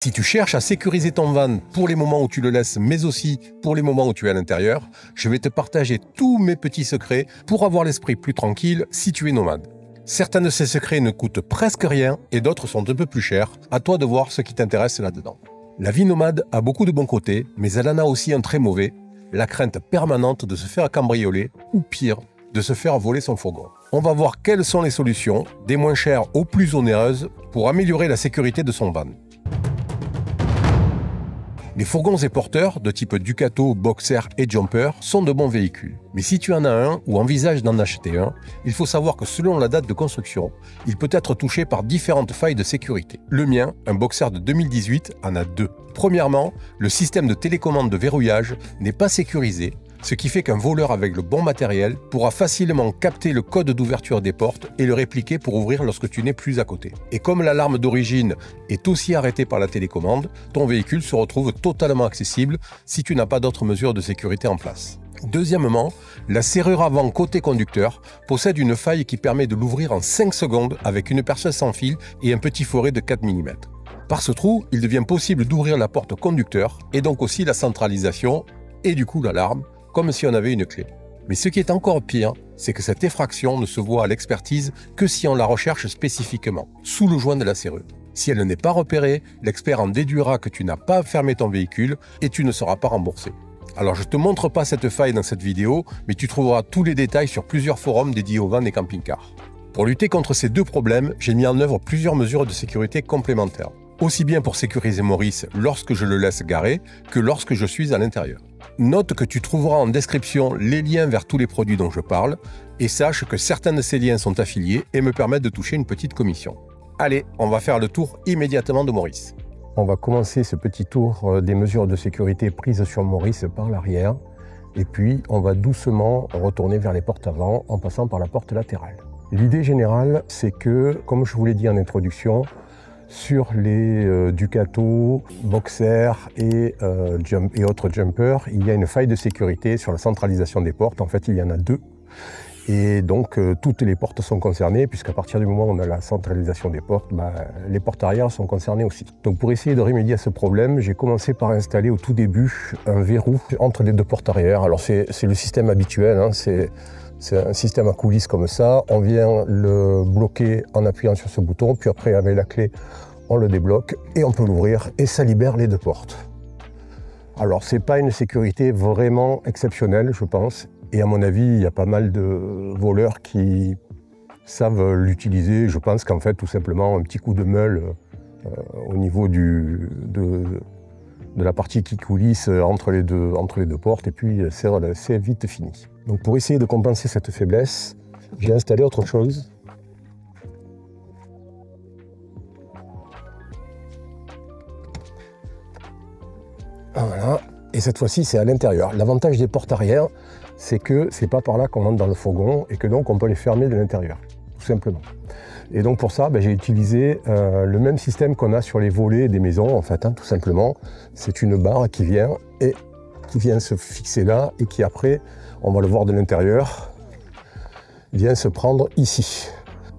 Si tu cherches à sécuriser ton van pour les moments où tu le laisses, mais aussi pour les moments où tu es à l'intérieur, je vais te partager tous mes petits secrets pour avoir l'esprit plus tranquille si tu es nomade. Certains de ces secrets ne coûtent presque rien et d'autres sont un peu plus chers. À toi de voir ce qui t'intéresse là-dedans. La vie nomade a beaucoup de bons côtés, mais elle en a aussi un très mauvais, la crainte permanente de se faire cambrioler ou pire, de se faire voler son fourgon. On va voir quelles sont les solutions, des moins chères aux plus onéreuses, pour améliorer la sécurité de son van. Les fourgons et porteurs de type Ducato, Boxer et Jumper sont de bons véhicules. Mais si tu en as un ou envisages d'en acheter un, il faut savoir que selon la date de construction, il peut être touché par différentes failles de sécurité. Le mien, un Boxer de 2018, en a deux. Premièrement, le système de télécommande de verrouillage n'est pas sécurisé, ce qui fait qu'un voleur avec le bon matériel pourra facilement capter le code d'ouverture des portes et le répliquer pour ouvrir lorsque tu n'es plus à côté. Et comme l'alarme d'origine est aussi arrêtée par la télécommande, ton véhicule se retrouve totalement accessible si tu n'as pas d'autres mesures de sécurité en place. Deuxièmement, la serrure avant côté conducteur possède une faille qui permet de l'ouvrir en 5 secondes avec une perceuse sans fil et un petit foret de 4 mm. Par ce trou, il devient possible d'ouvrir la porte conducteur et donc aussi la centralisation et du coup l'alarme, comme si on avait une clé. Mais ce qui est encore pire, c'est que cette effraction ne se voit à l'expertise que si on la recherche spécifiquement, sous le joint de la serrure. Si elle n'est pas repérée, l'expert en déduira que tu n'as pas fermé ton véhicule et tu ne seras pas remboursé. Alors je ne te montre pas cette faille dans cette vidéo, mais tu trouveras tous les détails sur plusieurs forums dédiés aux vannes et camping-cars. Pour lutter contre ces deux problèmes, j'ai mis en œuvre plusieurs mesures de sécurité complémentaires. Aussi bien pour sécuriser Maurice lorsque je le laisse garer que lorsque je suis à l'intérieur. Note que tu trouveras en description les liens vers tous les produits dont je parle et sache que certains de ces liens sont affiliés et me permettent de toucher une petite commission. Allez, on va faire le tour immédiatement de Maurice. On va commencer ce petit tour des mesures de sécurité prises sur Maurice par l'arrière et puis on va doucement retourner vers les portes avant en passant par la porte latérale. L'idée générale, c'est que, comme je vous l'ai dit en introduction, sur les Ducato, Boxer et autres jumpers, il y a une faille de sécurité sur la centralisation des portes. En fait, il y en a deux. Et donc, toutes les portes sont concernées, puisqu'à partir du moment où on a la centralisation des portes, les portes arrière sont concernées aussi. Donc, pour essayer de remédier à ce problème, j'ai commencé par installer au tout début un verrou entre les deux portes arrière. Alors, c'est le système habituel, hein, c'est un système à coulisses comme ça, on vient le bloquer en appuyant sur ce bouton, puis après avec la clé, on le débloque et on peut l'ouvrir et ça libère les deux portes. Alors c'est pas une sécurité vraiment exceptionnelle, je pense, et à mon avis, il y a pas mal de voleurs qui savent l'utiliser. Je pense qu'en fait, tout simplement, un petit coup de meule au niveau de la partie qui coulisse entre les deux portes, et puis c'est vite fini. Donc pour essayer de compenser cette faiblesse, j'ai installé autre chose. Voilà, et cette fois-ci c'est à l'intérieur. L'avantage des portes arrière, c'est que c'est pas par là qu'on entre dans le fourgon et que donc on peut les fermer de l'intérieur, tout simplement. Et donc pour ça, j'ai utilisé le même système qu'on a sur les volets des maisons, en fait, hein, tout simplement. C'est une barre qui vient se fixer là et qui après, on va le voir de l'intérieur, vient se prendre ici.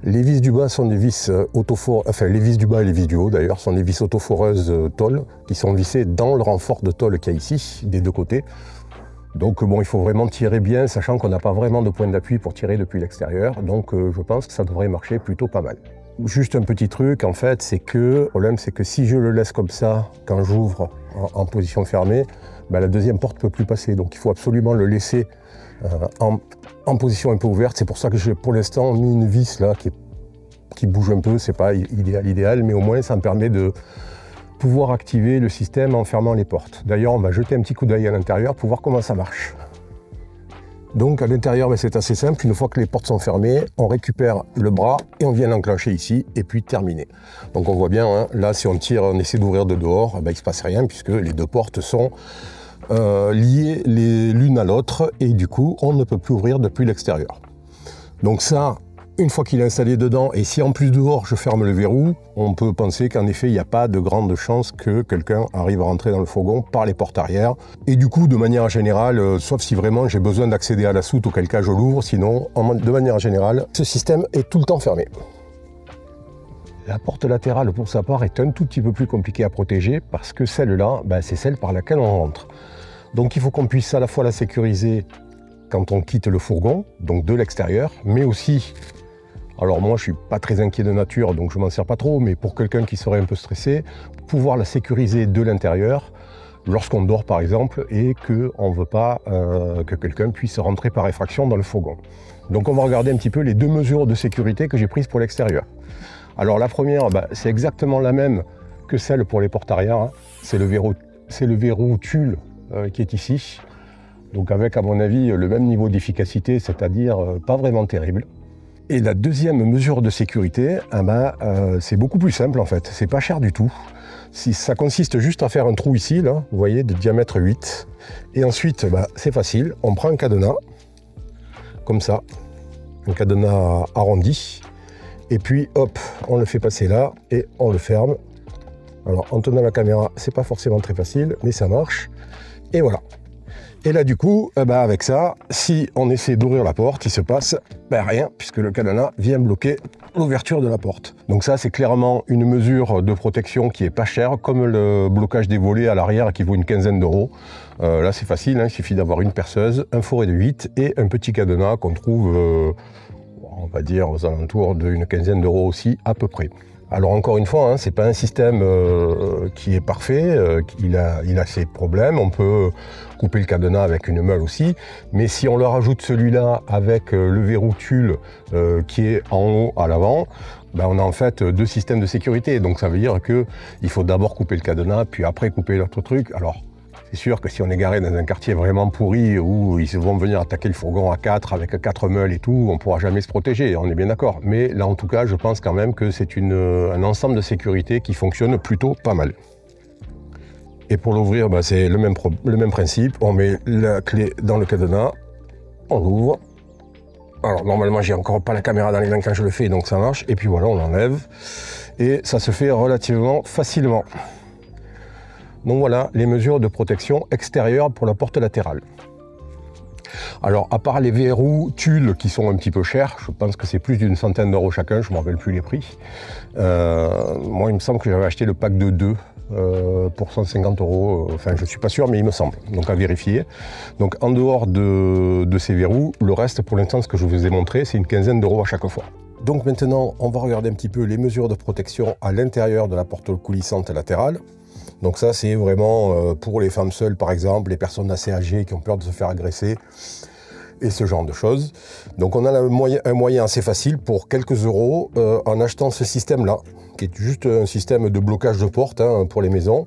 Les vis du bas sont des vis autoforeuses, enfin les vis du bas et les vis du haut d'ailleurs, sont des vis autoforeuses tôle qui sont vissées dans le renfort de tôle qu'il y a ici, des deux côtés. Donc bon, il faut vraiment tirer bien, sachant qu'on n'a pas vraiment de point d'appui pour tirer depuis l'extérieur. Donc je pense que ça devrait marcher plutôt pas mal. Juste un petit truc, en fait, le problème c'est que si je le laisse comme ça, quand j'ouvre en position fermée, la deuxième porte ne peut plus passer. Donc il faut absolument le laisser en position un peu ouverte. C'est pour ça que j'ai pour l'instant mis une vis là qui bouge un peu. C'est pas idéal, mais au moins ça me permet de pouvoir activer le système en fermant les portes. D'ailleurs, on va jeter un petit coup d'œil à l'intérieur pour voir comment ça marche. Donc à l'intérieur, c'est assez simple. Une fois que les portes sont fermées, on récupère le bras et on vient l'enclencher ici et puis terminer. Donc on voit bien, hein, là si on tire, on essaie d'ouvrir de dehors, il ne se passe rien puisque les deux portes sont liées l'une à l'autre et du coup, on ne peut plus ouvrir depuis l'extérieur. Donc ça, une fois qu'il est installé dedans, et si en plus dehors je ferme le verrou, on peut penser qu'en effet il n'y a pas de grande chance que quelqu'un arrive à rentrer dans le fourgon par les portes arrière. Et du coup, de manière générale, sauf si vraiment j'ai besoin d'accéder à la soute, auquel cas je l'ouvre, sinon de manière générale, ce système est tout le temps fermé. La porte latérale, pour sa part, est un tout petit peu plus compliquée à protéger parce que celle-là, c'est celle par laquelle on rentre. Donc il faut qu'on puisse à la fois la sécuriser quand on quitte le fourgon, donc de l'extérieur, mais aussi, alors moi je suis pas très inquiet de nature, donc je m'en sers pas trop, mais pour quelqu'un qui serait un peu stressé, pouvoir la sécuriser de l'intérieur, lorsqu'on dort par exemple, et qu'on ne veut pas que quelqu'un puisse rentrer par effraction dans le fourgon. Donc on va regarder un petit peu les deux mesures de sécurité que j'ai prises pour l'extérieur. Alors la première, c'est exactement la même que celle pour les portes arrière, hein. C'est le verrou tulle qui est ici. Donc avec, à mon avis, le même niveau d'efficacité, c'est-à-dire pas vraiment terrible. Et la deuxième mesure de sécurité, c'est beaucoup plus simple en fait, c'est pas cher du tout. Ça consiste juste à faire un trou ici, là, vous voyez, de diamètre 8. Et ensuite, c'est facile, on prend un cadenas, comme ça, un cadenas arrondi. Et puis, hop, on le fait passer là et on le ferme. Alors, en tenant la caméra, c'est pas forcément très facile, mais ça marche. Et voilà. Et là, du coup, avec ça, si on essaie d'ouvrir la porte, il se passe rien, puisque le cadenas vient bloquer l'ouverture de la porte. Donc ça, c'est clairement une mesure de protection qui est pas chère, comme le blocage des volets à l'arrière qui vaut une quinzaine d'euros. Là, c'est facile, hein, il suffit d'avoir une perceuse, un fourré de 8 et un petit cadenas qu'on trouve, on va dire, aux alentours d'une quinzaine d'euros aussi, à peu près. Alors encore une fois, hein, c'est pas un système qui est parfait, il a ses problèmes, on peut couper le cadenas avec une meule aussi, mais si on leur ajoute celui-là avec le verrou tulle qui est en haut à l'avant, on a en fait deux systèmes de sécurité, donc ça veut dire qu'il faut d'abord couper le cadenas, puis après couper l'autre truc. Alors c'est sûr que si on est garé dans un quartier vraiment pourri où ils vont venir attaquer le fourgon à 4 avec 4 meules et tout, on ne pourra jamais se protéger, on est bien d'accord. Mais là, en tout cas, je pense quand même que c'est un ensemble de sécurité qui fonctionne plutôt pas mal. Et pour l'ouvrir, c'est le même principe. On met la clé dans le cadenas, on l'ouvre. Alors normalement, j'ai encore pas la caméra dans les mains quand je le fais, donc ça marche. Et puis voilà, on l'enlève. Et ça se fait relativement facilement. Donc voilà les mesures de protection extérieure pour la porte latérale. Alors à part les verrous tulle qui sont un petit peu chers, je pense que c'est plus d'une centaine d'euros chacun, je ne me rappelle plus les prix. Moi il me semble que j'avais acheté le pack de 2 pour 150 euros, enfin je ne suis pas sûr mais il me semble, donc à vérifier. Donc en dehors de ces verrous, le reste pour l'instant ce que je vous ai montré c'est une quinzaine d'euros à chaque fois. Donc maintenant on va regarder un petit peu les mesures de protection à l'intérieur de la porte coulissante latérale. Donc ça, c'est vraiment pour les femmes seules, par exemple, les personnes assez âgées qui ont peur de se faire agresser et ce genre de choses. Donc on a un moyen assez facile pour quelques euros en achetant ce système-là, qui est juste un système de blocage de porte pour les maisons.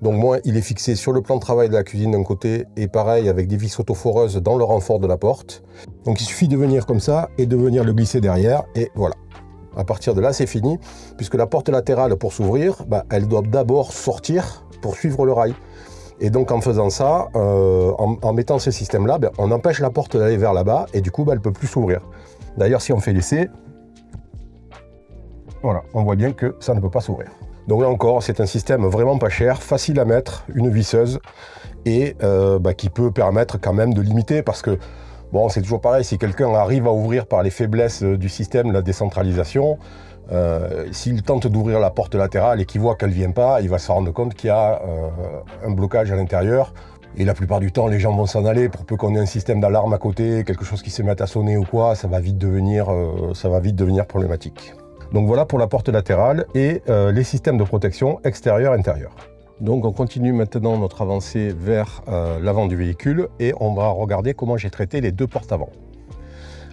Donc moi, il est fixé sur le plan de travail de la cuisine d'un côté et pareil avec des vis autoforeuses dans le renfort de la porte. Donc il suffit de venir comme ça et de venir le glisser derrière et voilà. À partir de là, c'est fini, puisque la porte latérale, pour s'ouvrir, elle doit d'abord sortir pour suivre le rail. Et donc, en faisant ça, en mettant ce système-là, on empêche la porte d'aller vers là-bas, et du coup, elle ne peut plus s'ouvrir. D'ailleurs, si on fait l'essai, voilà, on voit bien que ça ne peut pas s'ouvrir. Donc là encore, c'est un système vraiment pas cher, facile à mettre, une visseuse, et qui peut permettre quand même de limiter, parce que bon, c'est toujours pareil, si quelqu'un arrive à ouvrir par les faiblesses du système, la décentralisation, s'il tente d'ouvrir la porte latérale et qu'il voit qu'elle ne vient pas, il va se rendre compte qu'il y a un blocage à l'intérieur. Et la plupart du temps, les gens vont s'en aller pour peu qu'on ait un système d'alarme à côté, quelque chose qui se mette à sonner ou quoi, ça va vite devenir problématique. Donc voilà pour la porte latérale et les systèmes de protection extérieur-intérieur. Donc on continue maintenant notre avancée vers l'avant du véhicule et on va regarder comment j'ai traité les deux portes avant.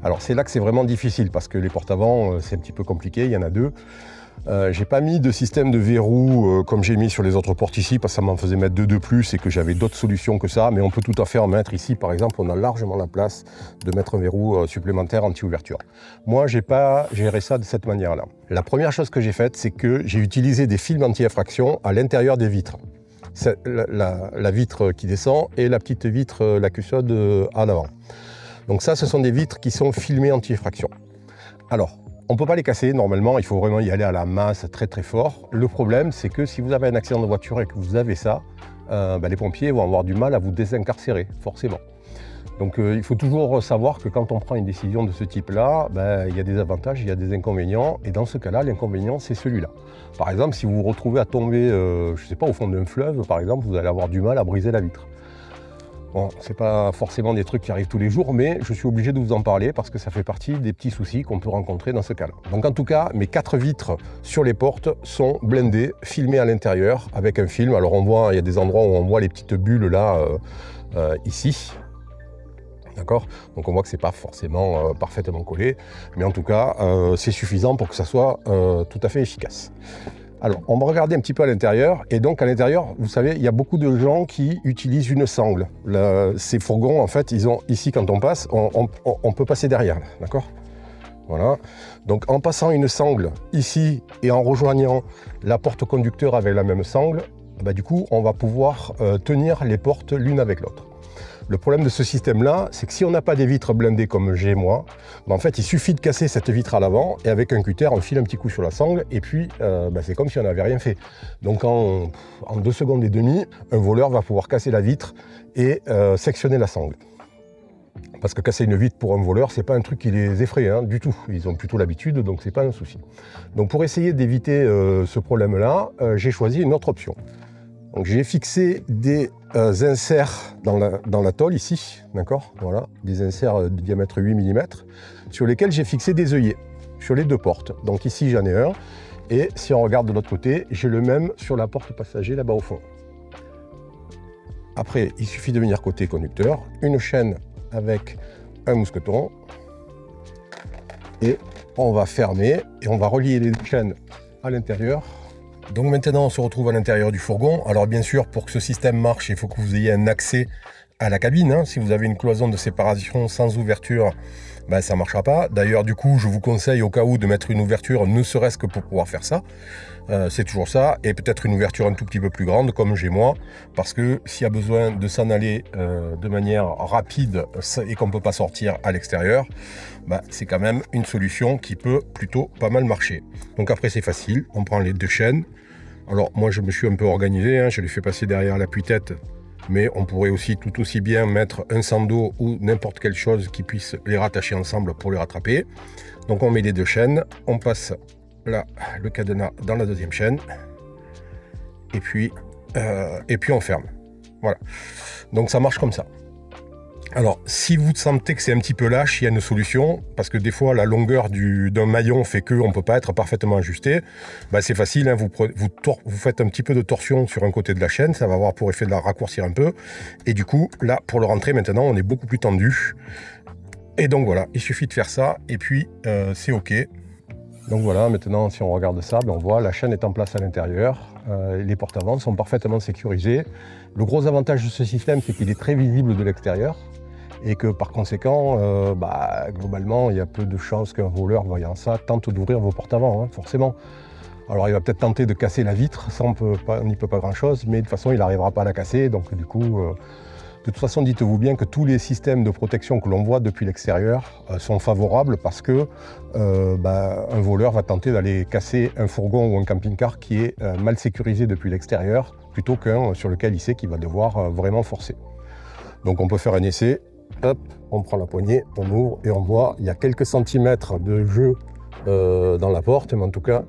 Alors c'est là que c'est vraiment difficile parce que les portes avant c'est un petit peu compliqué, il y en a deux. J'ai pas mis de système de verrou comme j'ai mis sur les autres portes ici parce que ça m'en faisait mettre deux de plus et que j'avais d'autres solutions que ça, mais on peut tout à fait en mettre ici par exemple, on a largement la place de mettre un verrou supplémentaire anti-ouverture. Moi j'ai pas géré ça de cette manière-là. La première chose que j'ai faite, c'est que j'ai utilisé des films anti-effraction à l'intérieur des vitres. La vitre qui descend et la petite vitre, la custode en avant. Donc ça, ce sont des vitres qui sont filmées anti-effraction. Alors, on ne peut pas les casser, normalement, il faut vraiment y aller à la masse très très fort. Le problème, c'est que si vous avez un accident de voiture et que vous avez ça, les pompiers vont avoir du mal à vous désincarcérer, forcément. Donc il faut toujours savoir que quand on prend une décision de ce type-là, ben, il y a des avantages, il y a des inconvénients, et dans ce cas-là, l'inconvénient, c'est celui-là. Par exemple, si vous vous retrouvez à tomber, je ne sais pas, au fond d'un fleuve, par exemple, vous allez avoir du mal à briser la vitre. Bon, ce n'est pas forcément des trucs qui arrivent tous les jours, mais je suis obligé de vous en parler parce que ça fait partie des petits soucis qu'on peut rencontrer dans ce cas-là. Donc en tout cas, mes 4 vitres sur les portes sont blindées, filmées à l'intérieur avec un film. Alors on voit, il y a des endroits où on voit les petites bulles là, ici. D'accord? Donc on voit que ce n'est pas forcément parfaitement collé, mais en tout cas, c'est suffisant pour que ça soit tout à fait efficace. Alors, on va regarder un petit peu à l'intérieur. Et donc, à l'intérieur, vous savez, il y a beaucoup de gens qui utilisent une sangle. Ces fourgons, en fait, ils ont ici, quand on passe, on peut passer derrière, d'accord? Voilà. Donc, en passant une sangle ici et en rejoignant la porte conducteur avec la même sangle, bah, du coup, on va pouvoir tenir les portes l'une avec l'autre. Le problème de ce système-là, c'est que si on n'a pas des vitres blindées comme j'ai moi, ben en fait, il suffit de casser cette vitre à l'avant et avec un cutter, on file un petit coup sur la sangle et puis ben c'est comme si on n'avait rien fait. Donc en 2 secondes et demie, un voleur va pouvoir casser la vitre et sectionner la sangle. Parce que casser une vitre pour un voleur, c'est pas un truc qui les effraie hein, du tout. Ils ont plutôt l'habitude, donc c'est pas un souci. Donc pour essayer d'éviter ce problème-là, j'ai choisi une autre option. Donc j'ai fixé des inserts dans la tôle ici, d'accord, voilà, des inserts de diamètre 8 mm, sur lesquels j'ai fixé des œillets sur les 2 portes. Donc ici j'en ai un, et si on regarde de l'autre côté, j'ai le même sur la porte passager là-bas au fond. Après, il suffit de venir côté conducteur, une chaîne avec un mousqueton, et on va fermer, et on va relier les chaînes à l'intérieur. Donc maintenant on se retrouve à l'intérieur du fourgon. Alors bien sûr, pour que ce système marche, il faut que vous ayez un accès à la cabine. Hein. Si vous avez une cloison de séparation sans ouverture, ben, ça ne marchera pas. D'ailleurs du coup, je vous conseille au cas où de mettre une ouverture, ne serait-ce que pour pouvoir faire ça. C'est toujours ça. Et peut-être une ouverture un tout petit peu plus grande, comme j'ai moi. Parce que s'il y a besoin de s'en aller de manière rapide et qu'on ne peut pas sortir à l'extérieur, bah, c'est quand même une solution qui peut plutôt pas mal marcher. Donc après c'est facile, on prend les 2 chaînes. Alors moi je me suis un peu organisé, hein, je les fais passer derrière l'appui-tête, mais on pourrait aussi tout aussi bien mettre un sando ou n'importe quelle chose qui puisse les rattacher ensemble pour les rattraper. Donc on met les 2 chaînes, on passe là le cadenas dans la 2e chaîne, et puis on ferme. Voilà, donc ça marche comme ça. Alors, si vous sentez que c'est un petit peu lâche, il y a une solution, parce que des fois, la longueur d'un maillon fait qu'on ne peut pas être parfaitement ajusté. Bah, c'est facile, hein, vous faites un petit peu de torsion sur un côté de la chaîne, ça va avoir pour effet de la raccourcir un peu. Et du coup, là, pour le rentrer, maintenant, on est beaucoup plus tendu. Et donc voilà, il suffit de faire ça, et puis c'est OK. Donc voilà, maintenant, si on regarde ça, ben on voit la chaîne est en place à l'intérieur. Les portes avant sont parfaitement sécurisées. Le gros avantage de ce système, c'est qu'il est très visible de l'extérieur. Et que par conséquent, globalement, il y a peu de chances qu'un voleur, voyant ça, tente d'ouvrir vos portes avant, hein, forcément. Alors il va peut-être tenter de casser la vitre, ça on n'y peut pas grand-chose, mais de toute façon il n'arrivera pas à la casser, donc du coup, de toute façon dites-vous bien que tous les systèmes de protection que l'on voit depuis l'extérieur sont favorables parce que un voleur va tenter d'aller casser un fourgon ou un camping-car qui est mal sécurisé depuis l'extérieur, plutôt qu'un sur lequel il sait qu'il va devoir vraiment forcer. Donc on peut faire un essai. Hop, on prend la poignée, on ouvre et on voit, il y a quelques centimètres de jeu dans la porte, mais en tout cas,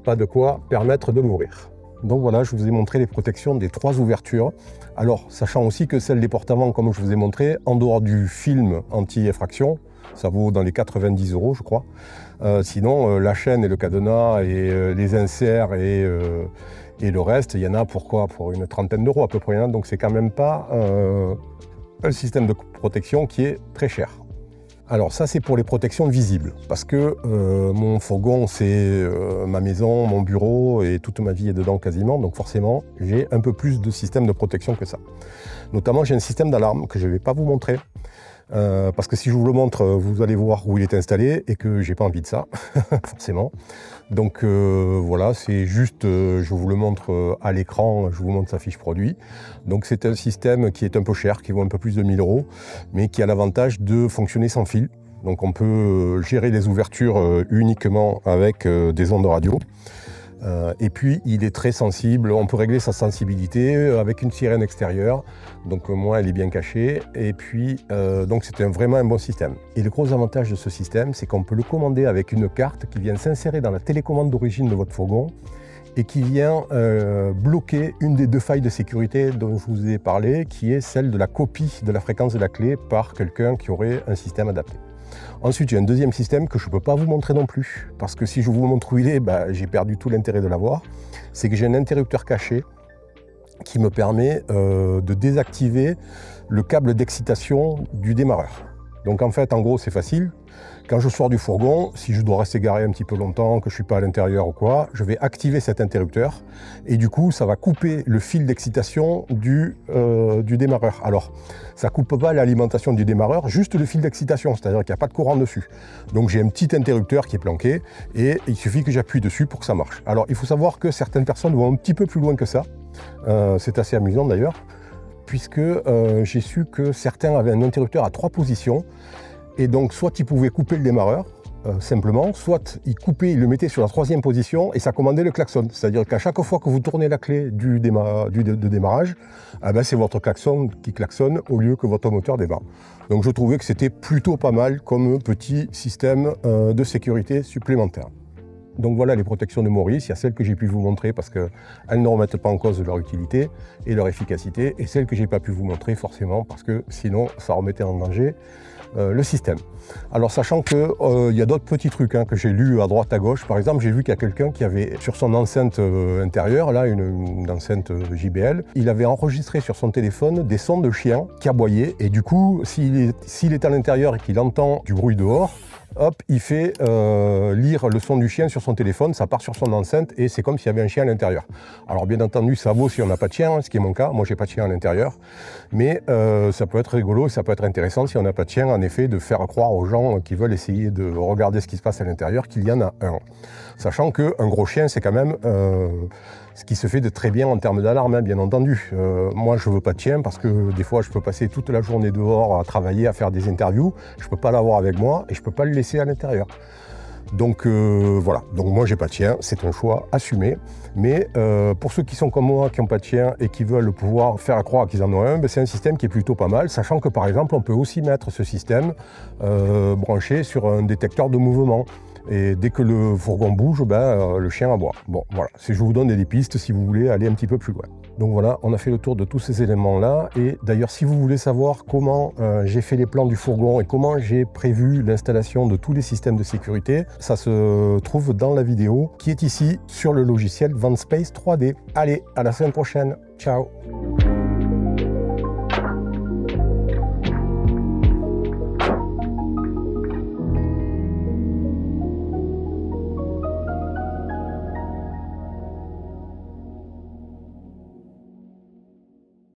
pas de quoi permettre de l'ouvrir. Donc voilà, je vous ai montré les protections des 3 ouvertures. Alors, sachant aussi que celle des portes avant, comme je vous ai montré, en dehors du film anti-effraction, ça vaut dans les 90 €, je crois. Sinon, la chaîne et le cadenas et les inserts et le reste, il y en a pour quoi? Pour une trentaine d'euros à peu près. Hein. Donc c'est quand même pas un système de protection qui est très cher. Alors ça c'est pour les protections visibles, parce que mon fourgon c'est ma maison, mon bureau et toute ma vie est dedans quasiment, donc forcément j'ai un peu plus de système de protection que ça. Notamment j'ai un système d'alarme que je ne vais pas vous montrer, parce que si je vous le montre, vous allez voir où il est installé et que j'ai pas envie de ça, forcément. Donc voilà, c'est juste, je vous le montre à l'écran, je vous montre sa fiche produit. Donc c'est un système qui est un peu cher, qui vaut un peu plus de 1000 €, mais qui a l'avantage de fonctionner sans fil. Donc on peut gérer les ouvertures uniquement avec des ondes radio. Et puis il est très sensible, on peut régler sa sensibilité avec une sirène extérieure, donc moi elle est bien cachée, et puis donc c'est vraiment un bon système. Et le gros avantage de ce système, c'est qu'on peut le commander avec une carte qui vient s'insérer dans la télécommande d'origine de votre fourgon et qui vient bloquer une des 2 failles de sécurité dont je vous ai parlé, qui est celle de la copie de la fréquence de la clé par quelqu'un qui aurait un système adapté. Ensuite, j'ai un deuxième système que je ne peux pas vous montrer non plus, parce que si je vous montre où il est, j'ai perdu tout l'intérêt de l'avoir. C'est que j'ai un interrupteur caché qui me permet de désactiver le câble d'excitation du démarreur. Donc en fait, en gros, c'est facile. Quand je sors du fourgon, si je dois rester garé un petit peu longtemps, que je ne suis pas à l'intérieur ou quoi, je vais activer cet interrupteur et du coup, ça va couper le fil d'excitation du démarreur. Alors, ça ne coupe pas l'alimentation du démarreur, juste le fil d'excitation, c'est-à-dire qu'il n'y a pas de courant dessus. Donc j'ai un petit interrupteur qui est planqué et il suffit que j'appuie dessus pour que ça marche. Alors, il faut savoir que certaines personnes vont un petit peu plus loin que ça. C'est assez amusant d'ailleurs, puisque j'ai su que certains avaient un interrupteur à 3 positions. Et donc, soit ils pouvaient couper le démarreur, simplement, soit ils coupaient, ils le mettaient sur la 3e position et ça commandait le klaxon. C'est-à-dire qu'à chaque fois que vous tournez la clé de démarrage, c'est votre klaxon qui klaxonne au lieu que votre moteur démarre. Donc je trouvais que c'était plutôt pas mal comme petit système de sécurité supplémentaire. Donc voilà les protections de Morris, il y a celles que j'ai pu vous montrer parce qu'elles ne remettent pas en cause leur utilité et leur efficacité, et celles que j'ai pas pu vous montrer forcément parce que sinon ça remettait en danger le système. Alors sachant qu'il y a d'autres petits trucs que j'ai lus à droite à gauche. Par exemple, j'ai vu qu'il y a quelqu'un qui avait sur son enceinte intérieure, là une enceinte JBL, il avait enregistré sur son téléphone des sons de chiens qui aboyaient, et du coup s'il est à l'intérieur et qu'il entend du bruit dehors, hop, il fait lire le son du chien sur son téléphone, ça part sur son enceinte et c'est comme s'il y avait un chien à l'intérieur. Alors bien entendu, ça vaut si on n'a pas de chien, ce qui est mon cas. Moi, j'ai pas de chien à l'intérieur, mais ça peut être rigolo et ça peut être intéressant si on n'a pas de chien, en effet, de faire croire aux gens qui veulent essayer de regarder ce qui se passe à l'intérieur qu'il y en a un. Sachant qu'un gros chien, c'est quand même ce qui se fait de très bien en termes d'alarme, bien entendu. Moi, je veux pas de chien parce que des fois, je peux passer toute la journée dehors à travailler, à faire des interviews. Je peux pas l'avoir avec moi et je peux pas le laisser à l'intérieur. Donc voilà, donc moi j'ai pas de chien, c'est un choix assumé, mais pour ceux qui sont comme moi, qui n'ont pas de chien et qui veulent pouvoir faire croire qu'ils en ont un, c'est un système qui est plutôt pas mal, sachant que par exemple on peut aussi mettre ce système branché sur un détecteur de mouvement. Et dès que le fourgon bouge, le chien aboie. Bon, voilà, je vous donne des pistes si vous voulez aller un petit peu plus loin. Donc voilà, on a fait le tour de tous ces éléments-là. Et d'ailleurs, si vous voulez savoir comment j'ai fait les plans du fourgon et comment j'ai prévu l'installation de tous les systèmes de sécurité, ça se trouve dans la vidéo qui est ici sur le logiciel Vanspace 3D. Allez, à la semaine prochaine. Ciao!